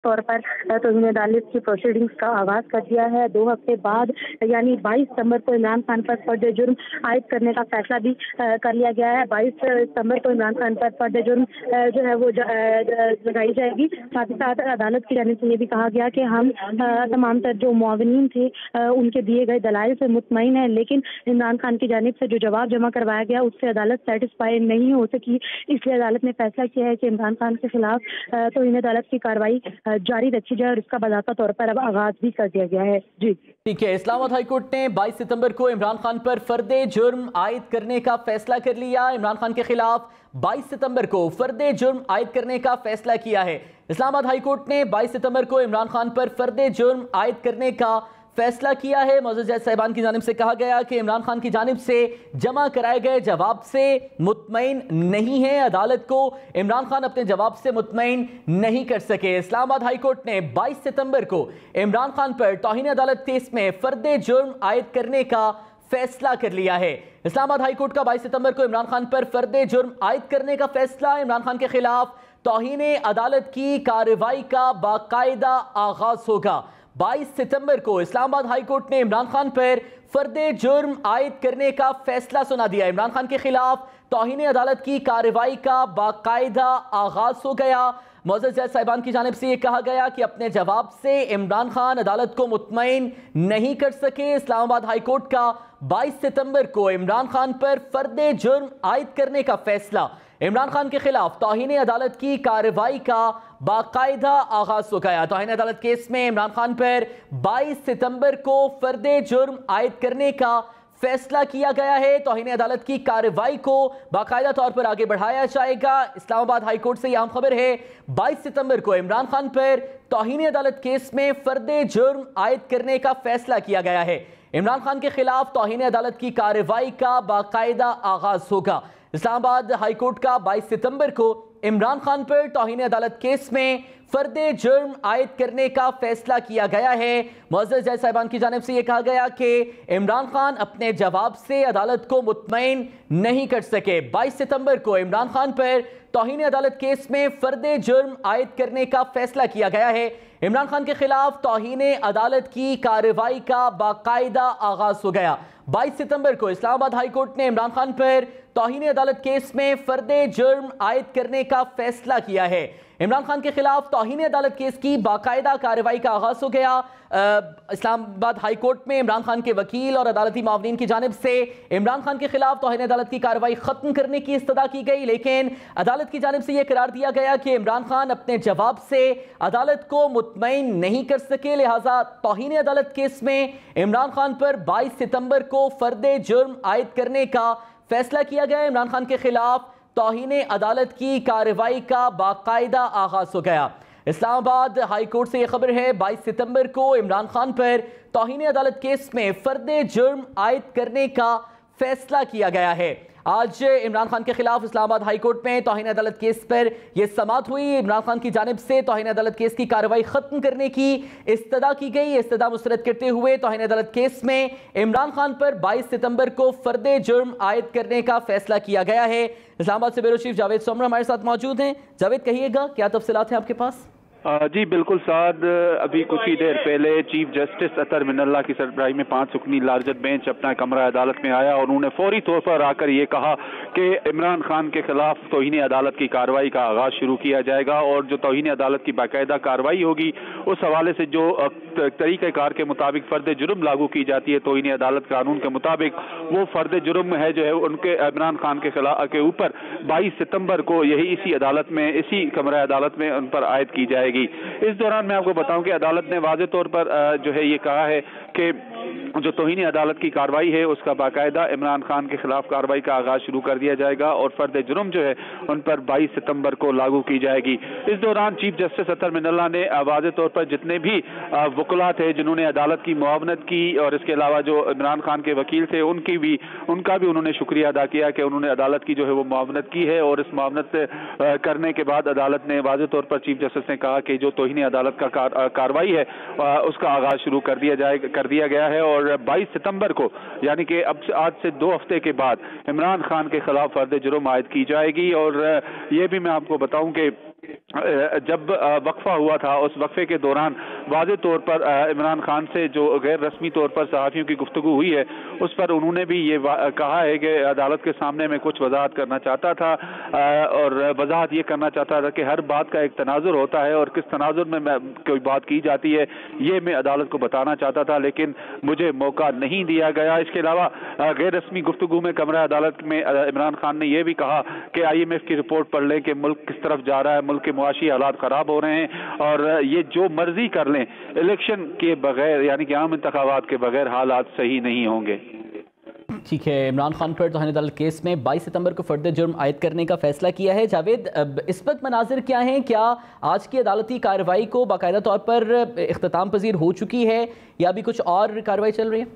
طور پر توہین عدالت کی پروسیڈنگز کا آغاز کر دیا ہے۔ 2 ہفتے بعد یعنی 22 ستمبر کو عمران خان پر فرد جرم عائد کرنے کا فیصلہ بھی کر لیا گیا ہے۔ 22 ستمبر کو عمران خان پر فرد جرم جو ہے وہ لگائی جائے گی۔ ساتھ ہی ساتھ عدالت کی جانب سے یہ بھی کہا گیا کہ ہم تمام تر جو معاونین تھے ان کے دیے گئے دلائل سے مطمئن ہیں، لیکن عمران خان کی جانب سے جو جواب جمع کروایا گیا اس سے عدالت سیٹسفائی نہیں ہو سکی، اس لیے عدالت نے فیصلہ کیا ہے کہ عمران خان کے خلاف توہین عدالت کی کارروائی جاری رکھی جائے اور اس کا باضابطہ طور پر اب آغاز بھی کر دیا گیا ہے۔ جی ٹھیک ہے، اسلام آباد ہائی کورٹ نے 22 ستمبر کو عمران خان پر فرد جرم عائد کرنے کا فیصلہ کر لیا۔ عمران خان کے خلاف 22 ستمبر کو فرد جرم عائد کرنے کا فیصلہ کیا ہے۔ اسلام آباد ہائی کورٹ نے 22 ستمبر کو عمران خان پر فرد جرم عائد کرنے کا فیصلہ کیا ہے۔ معزز جج صاحبان کی جانب سے کہا گیا کہ عمران خان کی جانب سے جمع کرائے گئے جواب سے مطمئن نہیں ہے، عدالت کو عمران خان اپنے جواب سے مطمئن نہیں کر سکے۔ اسلام آباد ہائی کورٹ نے 22 ستمبر کو عمران خان پر توہین عدالت کیس میں فرد جرم عائد کرنے کا فیصلہ کر لیا ہے۔ اسلام آباد ہائی کورٹ کا 22 ستمبر کو عمران خان پر فرد جرم عائد کرنے کا فیصلہ، عمران خان کے خلاف توہین عدالت کی کارروائی کا باقاعدہ آغاز ہوگا۔ 22 ستمبر کو اسلام آباد ہائی کورٹ نے عمران خان پر فرد جرم عائد کرنے کا فیصلہ سنا دیا۔ عمران خان کے خلاف توہین عدالت کی کارروائی کا باقاعدہ آغاز ہو گیا۔ معزز جج صاحبان کی جانب سے یہ کہا گیا کہ اپنے جواب سے عمران خان عدالت کو مطمئن نہیں کر سکے۔ اسلام آباد ہائی کورٹ کا 22 ستمبر کو عمران خان پر فرد جرم عائد کرنے کا فیصلہ، عمران خان کے خلاف توہین عدالت کی کارروائی کا باقاعدہ آغاز ہو گیا۔ توہین عدالت کیس میں عمران خان پر 22 ستمبر کو فرد جرم عائد کرنے کا فیصلہ کیا گیا ہے۔ توہین عدالت کی کارروائی کو باقاعدہ طور پر آگے بڑھایا جائے گا۔ اسلام آباد ہائی کورٹ سے یہ اہم خبر ہے، 22 ستمبر کو عمران خان پر توہین عدالت کیس میں فرد جرم عائد کرنے کا فیصلہ کیا گیا ہے۔ عمران خان کے خلاف توہین عدالت کی کارروائی کا باقاعدہ آغاز ہوگا۔ اسلام آباد ہائی کورٹ کا 22 ستمبر کو عمران خان پر توہین عدالت کیس میں فرد جرم عائد کرنے کا فیصلہ کیا گیا ہے۔ معزز جج صاحبان کی جانب سے یہ کہا گیا کہ عمران خان اپنے جواب سے عدالت کو مطمئن نہیں کر سکے۔ 22 ستمبر کو عمران خان پر توہین عدالت کیس میں فرد جرم عائد کرنے کا فیصلہ کیا گیا ہے۔ عمران خان کے خلاف توہین عدالت کی کارروائی کا باقاعدہ آغاز ہو گیا۔ 22 ستمبر کو اسلام آباد ہائی کورٹ نے عمران خان پر توہین عدالت کیس میں فرد جرم عائد کرنے کا فیصلہ کیا ہے۔ عمران خان کے خلاف توہین عدالت کیس کی باقاعدہ کارروائی کا آغاز ہو گیا۔ اسلام آباد ہائی کورٹ میں عمران خان کے وکیل اور عدالتی معاونین کی جانب سے عمران خان کے خلاف توہین عدالت کی کارروائی ختم کرنے کی استدعا کی گئی، لیکن عدالت کی جانب سے یہ قرار دیا گیا کہ عمران خان اپنے جواب سے عدالت کو مطمئن نہیں کر سکے، لہٰذا توہین عدالت کیس میں عمران خان پر 22 ستمبر کو فرد جرم عائد کرنے کا فیصلہ کیا گیا۔ عمران خان کے خلاف توہین عدالت کی کارروائی کا باقاعدہ آغاز ہو گیا۔ اسلام آباد ہائی کورٹ سے یہ خبر ہے، 22 ستمبر کو عمران خان پر توہین عدالت کیس میں فرد جرم عائد کرنے کا فیصلہ کیا گیا ہے۔ آج عمران خان کے خلاف اسلام آباد ہائی کورٹ میں توہین عدالت کیس پر یہ سماعت ہوئی۔ عمران خان کی جانب سے توہین عدالت کیس کی کارروائی ختم کرنے کی استدعا کی گئی۔ استدعا مسترد کرتے ہوئے توہین عدالت کیس میں عمران خان پر 22 ستمبر کو فرد جرم عائد کرنے کا فیصلہ کیا گیا ہے۔ اسلام آباد سے بیورو چیف جاوید سومر ہمارے ساتھ موجود ہیں۔ جاوید، کہیے گا کیا تفصیلات ہیں آپ کے پاس؟ جی بالکل سعد، ابھی کچھ ہی دیر پہلے چیف جسٹس اطہر من اللہ کی سربراہی میں 5 رکنی لارجر بینچ اپنا کمرہ عدالت میں آیا اور انہوں نے فوری طور پر آ کر یہ کہا کہ عمران خان کے خلاف توہین عدالت کی کارروائی کا آغاز شروع کیا جائے گا، اور جو توہین عدالت کی باقاعدہ کارروائی ہوگی اس حوالے سے جو طریقہ کار کے مطابق فرد جرم لاگو کی جاتی ہے توہین عدالت قانون کے مطابق، وہ فرد جرم ہے جو ہے ان کے عمران خان کے خلاف کے اوپر 22 ستمبر کو اسی عدالت میں، اسی کمرہ عدالت میں ان پر عائد کی جائے گی۔ اس دوران میں آپ کو بتاؤں کہ عدالت نے واضح طور پر جو ہے یہ کہا ہے کہ جو توہین عدالت کی کارروائی ہے اس کا باقاعدہ عمران خان کے خلاف کارروائی کا آغاز شروع کر دیا جائے گا اور فرد جرم جو ہے ان پر 22 ستمبر کو لاگو کی جائے گی۔ اس دوران چیف جسٹس اطہر من اللہ نے واضح طور پر جتنے بھی وکلاء تھے جنہوں نے عدالت کی معاونت کی اور اس کے علاوہ جو عمران خان کے وکیل تھے ان کا بھی انہوں نے شکریہ ادا کیا کہ انہوں نے عدالت کی جو ہے وہ معاونت کی ہے، اور اس معاونت کرنے کے بعد عدالت نے واضح طور پر چیف جسٹس نے کہا کہ جو توہین عدالت کا کارروائی ہے اس کا آغاز شروع کر دیا گیا ہے، اور 22 ستمبر کو یعنی کہ اب آج سے 2 ہفتے کے بعد عمران خان کے خلاف فرد جرم عائد کی جائے گی۔ اور یہ بھی میں آپ کو بتاؤں کہ जब वक्फा हुआ था उस वक्फे के दौरान वाज़ेह तौर पर इमरान खान से जो गैर रस्मी तौर पर सहाफ़ियों की गुफ्तगू हुई है उस पर उन्होंने भी ये कहा है कि अदालत के सामने मैं कुछ वजाहत करना चाहता था और वजाहत ये करना चाहता था कि हर बात का एक तनाजुर होता है और किस तनाजुर में कोई बात की जाती है ये मैं अदालत को बताना चाहता था, लेकिन मुझे मौका नहीं दिया गया। इसके अलावा गैर रस्मी गुफ्तगू में कमरा अदालत में इमरान खान ने यह भी कहा कि IMF की रिपोर्ट पढ़ लें कि मुल्क किस तरफ जा रहा है, मुल्क के मुआशी हालात खराब हो रहे हैं और ये जो मर्जी कर लें इलेक्शन के बगैर यानी कि आम इंतखाबात के बगैर हालात सही नहीं होंगे। ठीक है, इमरान खान पर तौहीन अदालत केस में 22 सितंबर को फर्द जुर्म आयद करने का फैसला किया है। जावेद, इस वक्त मनाजिर क्या हैं? क्या आज की अदालती कार्रवाई को बाकायदा तौर पर इख्तिताम पजीर हो चुकी है या अभी कुछ और कार्रवाई चल रही है?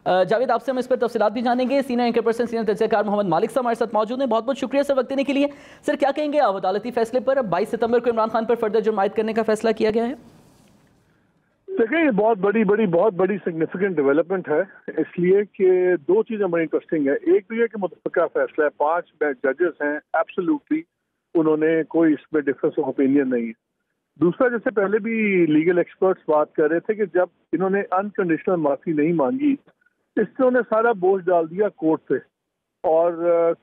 जावेद, आपसे हम इस पर तफसीलात भी जानेंगे। सीनियर एंकर पर्सन सीनियर तजज़ियाकार मोहम्मद मालिक साहब हमारे साथ मौजूद हैं। बहुत बहुत शुक्रिया सर वक्त देने के लिए। सर, क्या कहेंगे आप अदालती फैसले पर? 22 सितंबर को इमरान खान पर फर्द जुर्म आयद करने का फैसला किया गया है। देखिए, ये बहुत बड़ी सिग्निफिकेंट डेवलपमेंट है, इसलिए कि दो चीज़ें बड़ी इंटरेस्टिंग है। एक तो ये कि मुतफ़क़ा फैसला है, 5 जजेस हैं, एब्सोल्युटली उन्होंने कोई इसमें डिफरेंस ऑफ ओपिनियन नहीं है। दूसरा, जैसे पहले भी लीगल एक्सपर्ट्स बात कर रहे थे कि जब इन्होंने अनकंडीशनल माफ़ी नहीं मांगी इससे उन्हें सारा बोझ डाल दिया कोर्ट पे, और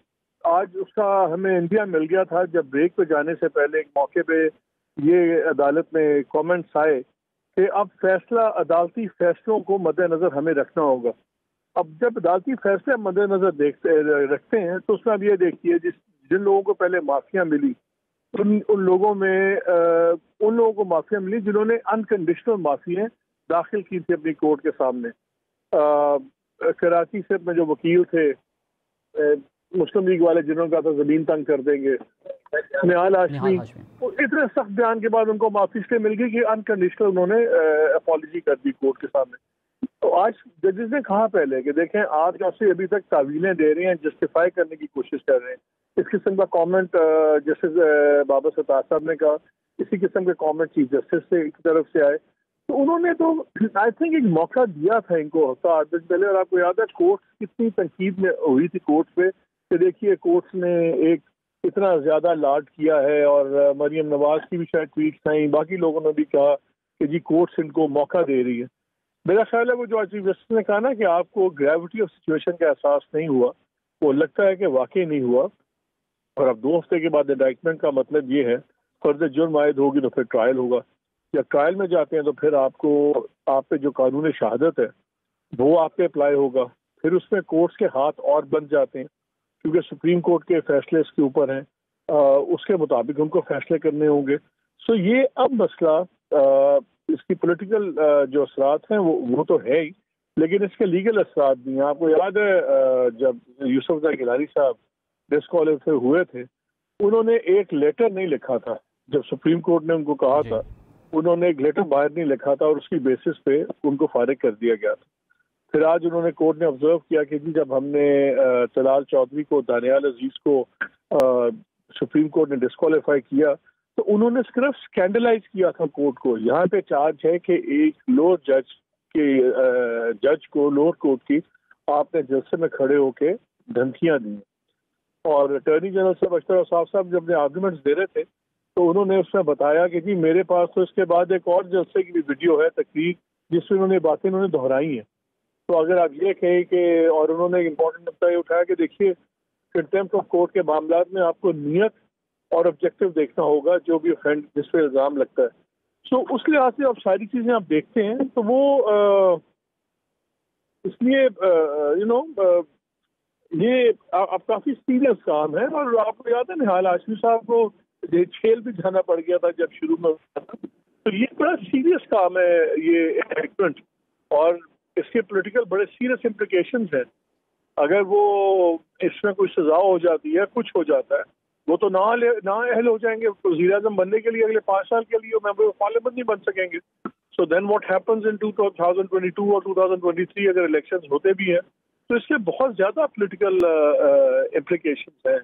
आज उसका हमें इंडिया मिल गया था। जब ब्रेक पे जाने से पहले एक मौके पे ये अदालत में कमेंट्स आए कि अब फैसला अदालती फैसलों को मद्देनज़र हमें रखना होगा। अब जब अदालती फैसले मद्देनज़र रखते हैं तो उसमें अब ये देखिए जिन लोगों को पहले माफिया मिली उन लोगों को माफिया मिली जिन्होंने अनकंडीशनल माफियाँ दाखिल की थी अपनी कोर्ट के सामने। कराची से अपने जो वकील थे मुस्लिम लीग वाले जिन्होंने कहा था जमीन तंग कर देंगे, निहाल हाशमी, इतने सख्त बयान के बाद उनको माफी इसलिए मिल गई कि अनकंडीशनल उन्होंने अपॉलजी कर दी कोर्ट के सामने। तो आज जजेस ने कहा पहले कि देखें आप जैसे अभी तक तावीलें दे रहे हैं, जस्टिफाई करने की कोशिश कर रहे हैं। इस किस्म का कमेंट जस्टिस बाबा सत्तार साहब ने कहा, इसी किस्म के कमेंट चीफ जस्टिस से की तरफ से आए, तो उन्होंने तो आई थिंक एक मौका दिया था इनको हफ्ता 8 दिन पहले। और आपको याद है कोर्ट कितनी तनकीद में हुई थी कोर्ट पे कि देखिए कोर्ट्स ने एक इतना ज़्यादा लाड किया है, और मरियम नवाज की भी शायद ट्वीट्स आई, बाकी लोगों ने भी कहा कि जी कोर्ट्स इनको मौका दे रही है। मेरा ख्याल है वो जो चीफ जस्टिस ने कहा ना कि आपको ग्रेविटी ऑफ सिचुएशन का एहसास नहीं हुआ, वो लगता है कि वाकई नहीं हुआ। और अब 2 हफ्ते के बाद इंडाइटमेंट का मतलब ये है फर्द जुर्म आयद होगी तो फिर ट्रायल होगा, या ट्रायल में जाते हैं तो फिर आप पे जो कानून शहादत है वो आप पे अप्लाई होगा। फिर उसमें कोर्ट्स के हाथ और बन जाते हैं क्योंकि सुप्रीम कोर्ट के फैसले इसके ऊपर हैं, उसके मुताबिक उनको फैसले करने होंगे। सो ये अब मसला इसकी पॉलिटिकल जो असरात हैं वो तो है ही, लेकिन इसके लीगल असरात भी हैं। आपको याद है जब यूसुफ जई गिलानी साहब डिस्क्वालीफाई हुए थे, उन्होंने एक लेटर नहीं लिखा था। जब सुप्रीम कोर्ट ने उनको कहा था, उन्होंने एक लेटर बाहर नहीं लिखा था और उसकी बेसिस पे उनको फारिग कर दिया गया था। फिर आज उन्होंने कोर्ट ने ऑब्जर्व किया कि जी जब हमने तलाल चौधरी को, दानियाल अजीज को सुप्रीम कोर्ट ने डिस्क्वालीफाई किया तो उन्होंने सिर्फ स्कैंडलाइज किया था कोर्ट को। यहाँ पे चार्ज है कि एक लोअर जज को लोअर कोर्ट की आपने जलसे में खड़े होके धमकियां दी। और अटॉर्नी जनरल साहब अख्तर अफसार साहब जब आर्गूमेंट्स दे रहे थे तो उन्होंने उसमें बताया कि जी मेरे पास तो इसके बाद एक और जलसे की भी वीडियो है, तकरीर, जिसमें उन्होंने बातें दोहराई हैं। तो अगर आप ये कहें कि, और उन्होंने एक इम्पोर्टेंट नुकता ये उठाया कि देखिए कंटेम्प्ट ऑफ कोर्ट के मामला में आपको नियत और ऑब्जेक्टिव देखना होगा जो भी ऑफेंड जिस पे इल्ज़ाम लगता है। सो उस लिहाज से अब सारी चीज़ें आप देखते हैं तो वो इसलिए ये अब काफ़ी सीरियस काम है। और आपको याद है निहाल हाशमी साहब को जेल भी जाना पड़ गया था जब शुरू में, तो ये बड़ा सीरियस काम है ये इंडक्टमेंट, और इसके पॉलिटिकल बड़े सीरियस इम्प्लिकेशंस हैं। अगर वो इसमें कोई सजा हो जाती है, कुछ हो जाता है, वो तो ना अहल हो जाएंगे वज़ीर आज़म बनने के लिए, अगले 5 साल के लिए मेंबर ऑफ पार्लियामेंट नहीं बन सकेंगे। So then what happens in 2022 और 2023 अगर इलेक्शंस होते भी हैं तो इसके बहुत ज़्यादा पॉलिटिकल इम्प्लिकेशंस हैं।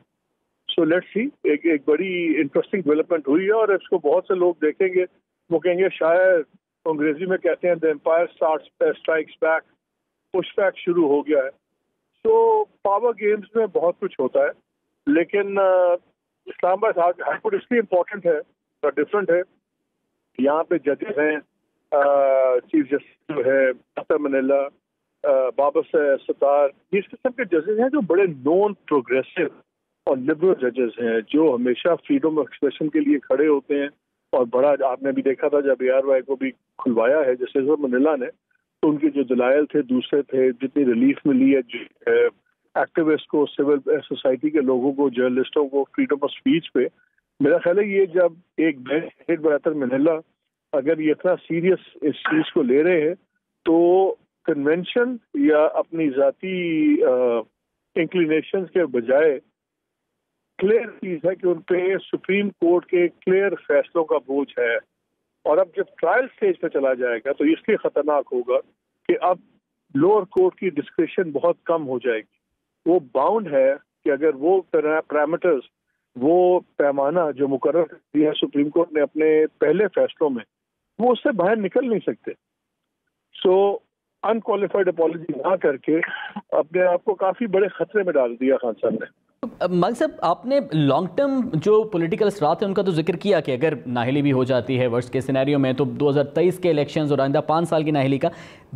सो लेट्स सी, एक बड़ी इंटरेस्टिंग डेवलपमेंट हुई है और इसको बहुत से लोग देखेंगे, वो कहेंगे शायद अंग्रेजी में कहते हैं the empire strikes back, push back शुरू हो गया है। तो पावर गेम्स में बहुत कुछ होता है, लेकिन इस्लामाबाद हाई कोर्ट इसलिए इम्पोर्टेंट है थोड़ा डिफरेंट है। यहाँ पे जजेस हैं, चीफ जस्टिस जो है अतर मनीला, बाबर सत्तार, इस किस्म के जजेस हैं जो बड़े नॉन प्रोग्रेसिव और लिबरल जजेस हैं, जो हमेशा फ्रीडम ऑफ एक्सप्रेशन के लिए खड़े होते हैं। और बड़ा आपने भी देखा था जब ARY को भी खुलवाया है जस्टिस मनीला ने, तो उनके जो दलाइल थे दूसरे थे, जितनी रिलीफ मिली है एक्टिविस्ट को, सिविल सोसाइटी के लोगों को, जर्नलिस्टों को फ्रीडम ऑफ स्पीच पे, मेरा ख्याल है ये जब एक हेड बरातर मनीला अगर ये इतना सीरियस इस चीज को ले रहे हैं तो कन्वेंशन या अपनी जाती इंक्लिनेशंस के बजाय क्लियर चीज है कि उन पे सुप्रीम कोर्ट के क्लियर फैसलों का बोझ है। और अब जब ट्रायल स्टेज पे चला जाएगा तो इसलिए खतरनाक होगा कि अब लोअर कोर्ट की डिस्क्रिप्शन बहुत कम हो जाएगी। वो बाउंड है कि अगर वो पैरामीटर्स, वो पैमाना जो मुकर्रर किया है सुप्रीम कोर्ट ने अपने पहले फैसलों में, वो उससे बाहर निकल नहीं सकते। सो अनक्वालिफाइड अपॉलजी ना करके अपने आप को काफी बड़े खतरे में डाल दिया खान साहब ने। मलिक साहब, आपने लॉन्ग टर्म जो पॉलिटिकल असरात है उनका तो जिक्र किया कि अगर नाहली भी हो जाती है वर्स्ट के सिनेरियो में तो 2023 के इलेक्शंस और आइंदा 5 साल की नाहली का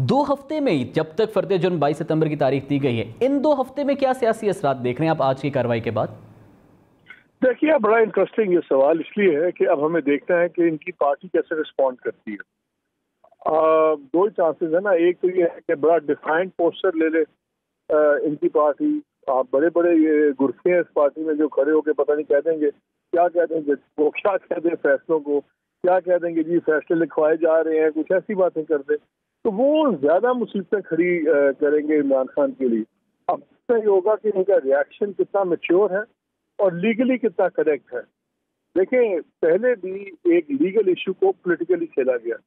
2 हफ्ते में ही, जब तक फर्द जुर्म 22 सितंबर की तारीख दी गई है, इन 2 हफ्ते में क्या सियासी असरात देख रहे हैं आप आज की कार्रवाई के बाद? देखिए, बड़ा इंटरेस्टिंग ये सवाल इसलिए है कि अब हमें देखना है कि इनकी पार्टी कैसे रिस्पॉन्ड करती है। 2 ही चांसेस है ना, एक तो ये है कि बड़ा डिफाइंड पोस्टर ले ले इनकी पार्टी। आप बड़े बड़े ये गुरखे हैं इस पार्टी में जो खड़े होकर पता नहीं कह देंगे, क्या कह देंगे, वो क्या कह दें फैसलों को, क्या कह देंगे जी फैसले लिखवाए जा रहे हैं, कुछ ऐसी बातें कर दें, तो वो ज्यादा मुसीबतें खड़ी करेंगे इमरान खान के लिए। अब ये होगा कि इनका रिएक्शन कितना मैच्योर है और लीगली कितना करेक्ट है। देखें, पहले भी एक लीगल इशू को पॉलिटिकली खेला गया,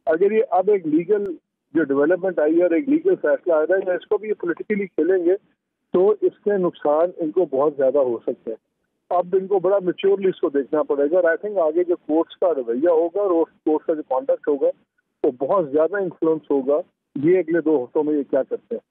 अगर ये अब एक लीगल जो डेवलपमेंट आई है और एक लीगल फैसला आ रहा है, इसको भी ये पॉलिटिकली खेलेंगे तो इसके नुकसान इनको बहुत ज्यादा हो सकते हैं। अब इनको बड़ा मैच्योरली इसको देखना पड़ेगा और आई थिंक आगे जो कोर्ट्स का रवैया होगा और कोर्ट्स का जो कॉन्डक्ट होगा वो बहुत ज्यादा इन्फ्लुएंस होगा ये अगले 2 हफ्तों में ये क्या करते हैं।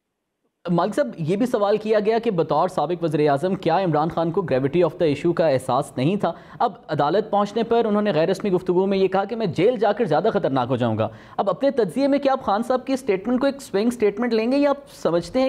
मालिक साहब, ये भी सवाल किया गया कि बतौर साबिक वज़ीर-ए-आज़म क्या इमरान खान को ग्रेविटी ऑफ द इशू का एहसास नहीं था? अब अदालत पहुंचने पर उन्होंने गैर रस्मी गुफ्तगू में ये कहा कि मैं जेल जाकर ज़्यादा खतरनाक हो जाऊंगा। अब अपने तज्जिए में क्या आप खान साहब की स्टेटमेंट को एक स्विंग स्टेटमेंट लेंगे या आप समझते हैं